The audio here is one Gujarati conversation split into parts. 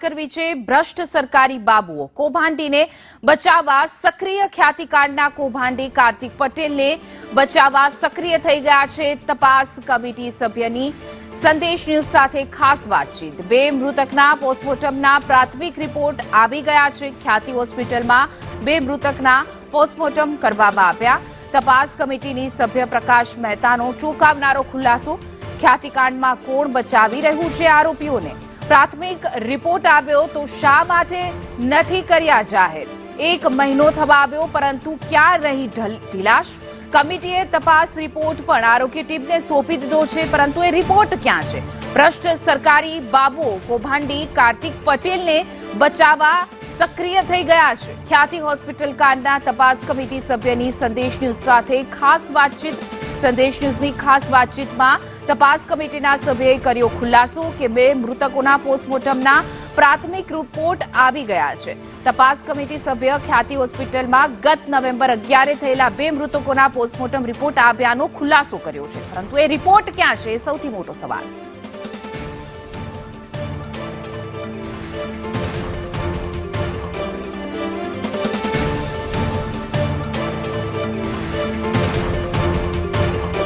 કરવી છે ભ્રષ્ટ સરકારી બાબુઓ કૌભાંડીને બચાવવા સક્રિય ખ્યાતિકાંડના કૌભાંડી કાર્તિક પટેલને બચાવવા સક્રિય થઈ ગયા છે તપાસ કમિટી સભ્યની સંદેશ ન્યૂઝ સાથે ખાસ વાતચીત। બે મૃતકના પોસ્ટમોર્ટમના પ્રાથમિક રિપોર્ટ આવી ગયા છે। ખ્યાતિ હોસ્પિટલમાં બે મૃતકના પોસ્ટમોર્ટમ કરવામાં આવ્યા। તપાસ કમિટીની સભ્ય પ્રકાશ મહેતાનો ચોંકાવનારો ખુલાસો। ખ્યાતિકાંડમાં કોણ બચાવી રહ્યું છે આરોપીઓને? प्राथमिक रिपोर्ट आव्यो तो शा माटे नथी कर्या जाहिर? एक महीनो थवा आव्यो परंतु क्या रही ढीलाश? कमिटीए तपास रिपोर्ट पण आरोग्य टीमने सोंपी दीधो छे परंतु ए रिपोर्ट क्या छे? भ्रष्ट सरकारी बाबुओ कौभांडी कार्तिक पटेलने बचाववा सक्रिय थई गया छे। ख्याति होस्पिटल कांडना तपास कमिटी सभ्यनी संदेश न्यूज साथे खास बातचीत। संदेश न्यूजनी खास बातचीतमां तपास कमिटीना सभ्यए कर्यो खुलासो के बे मृतकोना पोस्टमोर्टमना प्राथमिक रिपोर्ट आवी गया छे। तपास कमिटी सभ्य ख्याति होस्पिટલમાં ગત નવેમ્બર 11 થયેલા બે મૃતકોના પોસ્ટમોર્ટમ રિપોર્ટ આવ્યાનો ખુલાસો કર્યો છે પરંતુ એ રિપોર્ટ ક્યાં છે એ સૌથી મોટો સવાલ।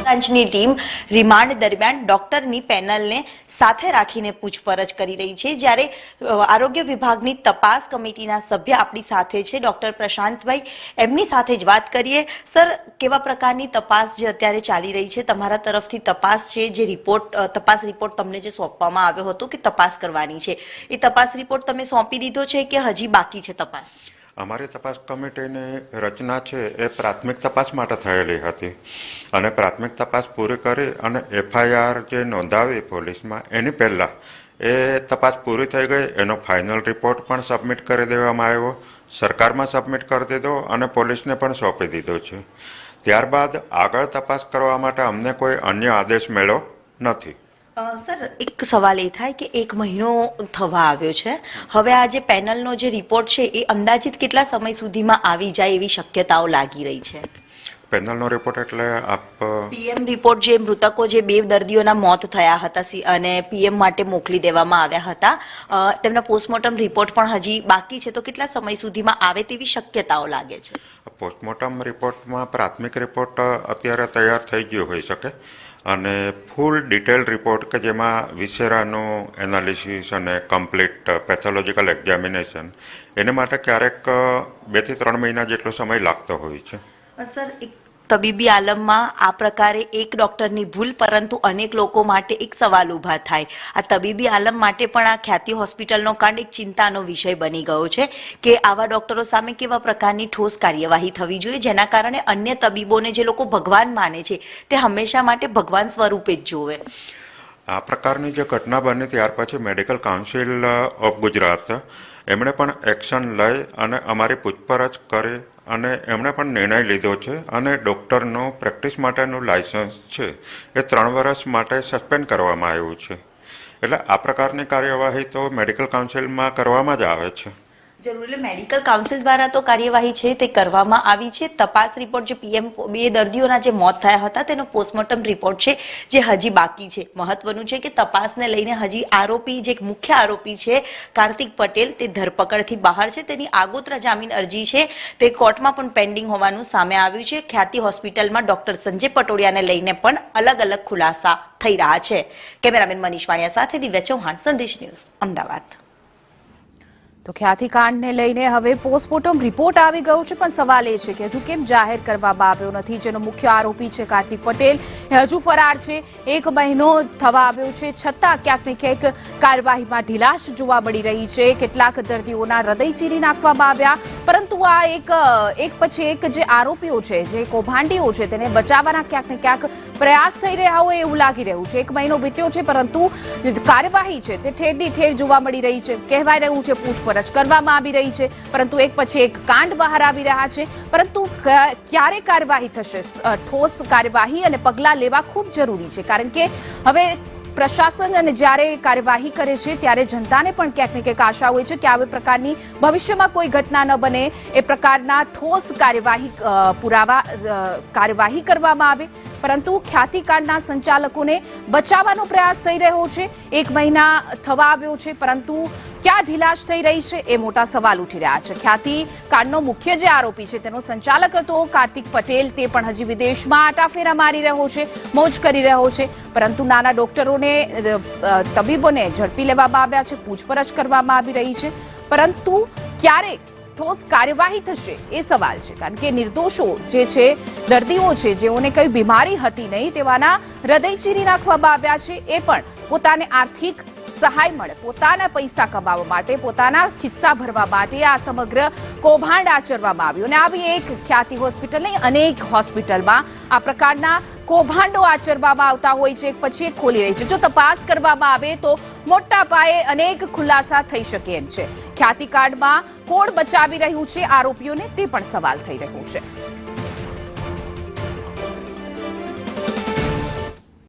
ब्रांचनी टीम रिमांड दरमियान डॉक्टरनी पेनलने साथे राखीने पूछपरछ करी रही छे। ज्यारे आरोग्य विभागनी तपास कमिटीना सभ्य आपणी साथे छे डॉक्टर प्रशांतभाई, एमनी साथे ज वात करीए। सर, केवा प्रकारनी तपास जे अत्यारे चाली रही छे? तमारा तरफथी तपास छे जे रिपोर्ट तपास रिपोर्ट तमने जे सोंपवामां आव्यो हतो के तपास करवानी छे, ए तपास रिपोर्ट तमे सोंपी दीधो छे के हजी बाकी छे तपास? અમારી તપાસ કમિટીની રચના છે એ પ્રાથમિક તપાસ માટે થયેલી હતી અને પ્રાથમિક તપાસ પૂરી કરી અને એફઆઈઆર જે નોંધાવી પોલીસમાં એની પહેલાં એ તપાસ પૂરી થઈ ગઈ। એનો ફાઇનલ રિપોર્ટ પણ સબમિટ કરી દેવામાં આવ્યો, સરકારમાં સબમિટ કરી દીધો અને પોલીસને પણ સોંપી દીધો છે। ત્યારબાદ આગળ તપાસ કરવા માટે અમને કોઈ અન્ય આદેશ મળ્યો નથી। सर, एक सवाल ए थाय के एक महीनो थवा आव्यो छे, हवे आ जे पेनलनो जे रिपोर्ट छे ए अंदाजित केटला समय सुधीमां आवी जाय एवी शक्यताओ लागी रही छे? पेनलनो रिपोर्ट एटले आप पीएम रिपोर्ट जे मृतको जे बे दर्दीओना मौत थया हता अने पीएम माटे मोकली देवामां आव्या हता, तेमना पोस्टमोर्टम रिपोर्ट पण हजी बाकी छे, तो केटला समय सुधीमां आवे तेवी शक्यताओ लागे छे? पोस्टमोर्टम रिपोर्टमां प्राथमिक रिपोर्ट अत्यारे तैयार थई गयो होई शके અને ફૂલ ડિટેલ રિપોર્ટ કે જેમાં વિસેરાનું એનાલિસિસ અને કમ્પ્લીટ પેથોલોજીકલ એક્ઝામિનેશન એને માટે ક્યારેક 2 થી 3 મહિના જેટલો સમય લાગતો હોય છે। સર, એક તબીબી આલમમાં આ પ્રકારે એક ડોક્ટરની ભૂલ પરંતુ અનેક લોકો માટે એક સવાલ ઊભા થાય। આ તબીબી આલમ માટે પણ આ ખ્યાતિ હોસ્પિટલનો કાંડ એક ચિંતાનો વિષય બની ગયો છે કે આવા ડોક્ટરો સામે કેવા પ્રકારની ઠોસ કાર્યવાહી થવી જોઈએ જેના કારણે અન્ય તબીબોને જે લોકો ભગવાન માને છે તે હંમેશા માટે ભગવાન સ્વરૂપે જ જોવે। આ પ્રકારની જે ઘટના બની ત્યાર પછી મેડિકલ કાઉન્સિલ ઓફ ગુજરાત એમણે પણ એક્શન લઈ અને અમારી પૂછપરછ કરી અને એમણે પણ નિર્ણય લીધો છે અને ડૉક્ટરનો પ્રેક્ટિસ માટેનું લાયસન્સ છે એ 3 વર્ષ માટે સસ્પેન્ડ કરવામાં આવ્યું છે। એટલે આ પ્રકારની કાર્યવાહી તો મેડિકલ કાઉન્સિલમાં કરવામાં જ આવે છે। જરૂર, મેડિકલ કાઉન્સિલ દ્વારા તો કાર્યવાહી છે તે કરવામાં આવી છે। તપાસ રિપોર્ટ જે પીએમ બે દર્દીઓના જે મોત થયા હતા તેનો પોસ્ટમોર્ટમ રિપોર્ટ છે જે હજી બાકી છે। મહત્વનું છે કે તપાસને લઈને હજી આરોપી જે મુખ્ય આરોપી છે કાર્તિક પટેલ તે ધરપકડથી બહાર છે, તેની આગોતરા જામીન અરજી છે તે કોર્ટમાં પણ પેન્ડિંગ હોવાનું સામે આવ્યું છે। ખ્યાતિ હોસ્પિટલમાં ડોક્ટર સંજય પટોડિયાને લઈને પણ અલગ અલગ ખુલાસા થઈ રહ્યા છે। કેમેરામેન મનીષ વાણિયા સાથે દિવ્યા ચૌહાણ, સંદેશ ન્યૂઝ, અમદાવાદ। તો ખ્યાતિકાંડને લઈને હવે પોસ્ટમોર્ટમ રિપોર્ટ આવી ગયો છે પણ સવાલ એ છે કે હજુ કેમ જાહેર કરવામાં આવ્યો નથી? જેનો મુખ્ય આરોપી છે કાર્તિક પટેલ એ હજુ ફરાર છે। 1 મહિનો થવા આવ્યો છે છતાં ક્યાંક ને ક્યાંક કાર્યવાહીમાં ઢીલાશ જોવા મળી રહી છે। કેટલાક દર્દીઓના હૃદય ચીરી નાખવામાં આવ્યા પરંતુ આ એક પછી એક જે આરોપીઓ છે, જે કૌભાંડીઓ છે તેને બચાવવાના ક્યાંક ને ક્યાંક પ્રયાસ થઈ રહ્યા હોય એવું લાગી રહ્યું છે। 1 મહિનો વીત્યો છે પરંતુ કાર્યવાહી છે તે ઠેરની ઠેર જોવા મળી રહી છે। કહેવાય રહ્યું છે પૂછપરછ કરવામાં આવી રહી છે પરંતુ એક પછી એક કાંડ બહાર આવી રહ્યા છે પરંતુ ક્યારે કાર્યવાહી થશે? ઠોસ કાર્યવાહી અને પગલાં લેવા ખૂબ જરૂરી છે કારણ કે હવે પ્રશાસન અને જ્યારે કાર્યવાહી કરે છે ત્યારે જનતાને પણ ક્યાંક ને ક્યાંક આશા હોય છે કે આવી પ્રકારની ભવિષ્યમાં કોઈ ઘટના ન બને એ પ્રકારના ઠોસ કાર્યવાહી કરવામાં આવે પરંતુ ખ્યાતિકાંડના સંચાલકોને બચાવવાનો પ્રયાસ થઈ રહ્યો છે. 1 મહિના થવા આવ્યો છે, પરંતુ ક્યાં ઢીલાશ થઈ રહી છે એ મોટા સવાલ ઉઠી રહ્યા છે. ખ્યાતિકાંડનો મુખ્ય જે આરોપી છે તેનો સંચાલક હતો કાર્તિક પટેલ, તે પણ હજી વિદેશમાં આટાફેરા મારી રહ્યો છે, મોજ કરી રહ્યો છે. પરંતુ નાના ડોક્ટરોને, તબીબોને ઝડપી લેવામાં આવ્યા છે, પૂછપરછ કરવામાં આવી રહી છે. પરંતુ ક્યારે ઠોસ કાર્યવાહી થશે એ સવાલ છે, કારણ કે નિર્દોષો જે છે, દર્દીઓ છે જેઓને કઈ બીમારી હતી નહીં, તેવાના હૃદય ચીરી નાખવામાં આવ્યા છે. એ પણ પોતાને આર્થિક સહાય મળે, પોતાના પૈસા કમાવા માટે, પોતાના ખિસ્સા ભરવા માટે આ સમગ્ર કૌભાંડ આચરવામાં આવ્યું. અને આવી એક ખ્યાતિ હોસ્પિટલ નહીં, અનેક હોસ્પિટલમાં આ પ્રકારના કૌભાંડો આચરવામાં આવતા હોય છે, એક પછી એક ખોલી રહી છે. જો તપાસ કરવામાં આવે તો મોટા પાયે અનેક ખુલાસા થઈ શકે એમ છે. ખ્યાતિકાંડમાં કોણ બચાવી રહ્યું છે આરોપીઓને, તે પણ સવાલ થઈ રહ્યો છે.